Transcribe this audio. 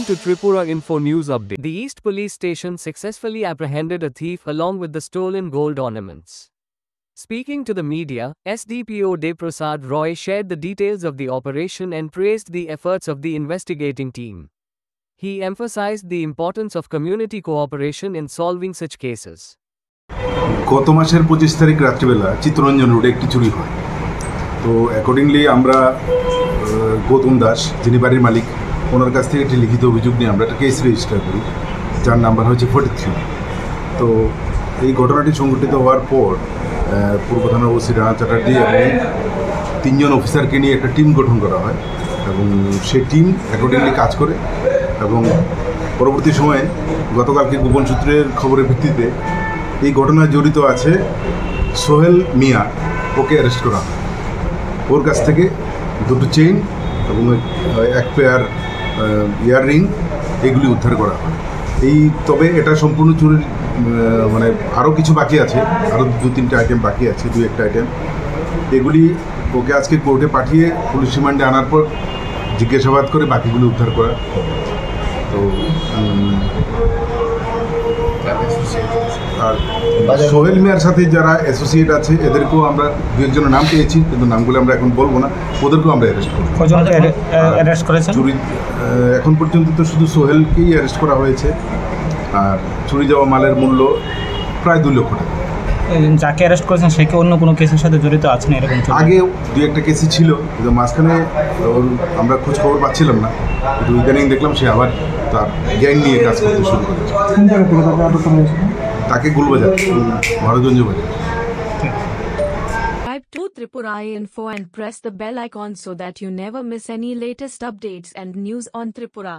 Welcome to Tripura Info News Update. The East Police Station successfully apprehended a thief along with the stolen gold ornaments. Speaking to the media, SDPO Deprasad Roy shared the details of the operation and praised the efforts of the investigating team. He emphasized the importance of community cooperation in solving such cases. গত মাসের 25 তারিখ রাত্রিবেলা চিত্তরঞ্জন রোডে একটি চুরি হয়। তো accordingly আমরা গৌতম দাস যিনি বাড়ির মালিক ওনার কাছ থেকে একটি লিখিত অভিযোগ নিয়ে আমরা একটা কেস রেজিস্টার করি, যার নাম্বার হচ্ছে 43। তো এই ঘটনাটি সংঘটিত হওয়ার পর পূর্ব থানার ওসি রানা চ্যাটার্জি এবং 3 জন অফিসারকে নিয়ে একটা টিম গঠন করা হয় এবং সেই টিম অ্যাকর্ডিংলি কাজ করে এবং পরবর্তী সময়ে গতকালকে গোপন সূত্রের খবরের ভিত্তিতে এই ঘটনায় জড়িত আছে সোহেল মিয়া, ওকে অ্যারেস্ট করা হয়। ওর কাছ থেকে 2টো চেইন এবং 1 পেয়ার ইয়াররিং এগুলি উদ্ধার করা হয়। তবে এটা সম্পূর্ণ চুরির মানে আরও কিছু বাকি আছে, আরও 2-3টা আইটেম বাকি আছে, 2-1টা আইটেম। এগুলি ওকে আজকে কোর্টে পাঠিয়ে পুলিশ রিমান্ডে আনার পর জিজ্ঞাসাবাদ করে বাকিগুলি উদ্ধার করা। তো আর সোহেল মিয়ার সাথে যারা অ্যাসোসিয়েট আছে এদেরকেও আমরা 2-1 জনের নাম পেয়েছি, কিন্তু নামগুলো আমরা এখন বলবো না। ওদেরকেও আমরা অ্যারেস্ট করেছি। চুরি এখন পর্যন্ত তো শুধু সোহেলকেই অ্যারেস্ট করা হয়েছে, আর চুরি যাওয়া মালের মূল্য প্রায় 2 লক্ষ টাকা। যাকে অ্যারেস্ট করেছেন সে কি অন্য কোনো কেসের সাথে জড়িত আছেন? এরকম আগে 2-1টা কেসই ছিল, কিন্তু মাঝখানে আমরা খোঁজ খবর পাচ্ছিলাম না, কিন্তু ইদানিং দেখলাম সে আবার তার গ্যাং নিয়ে কাজ করতে শুরু করেছে। তাকে গুলবাজার, মহারাজগঞ্জ বাজার। Subscribe to Tripura Info and press the bell icon so that you never miss any latest updates and news on Tripura.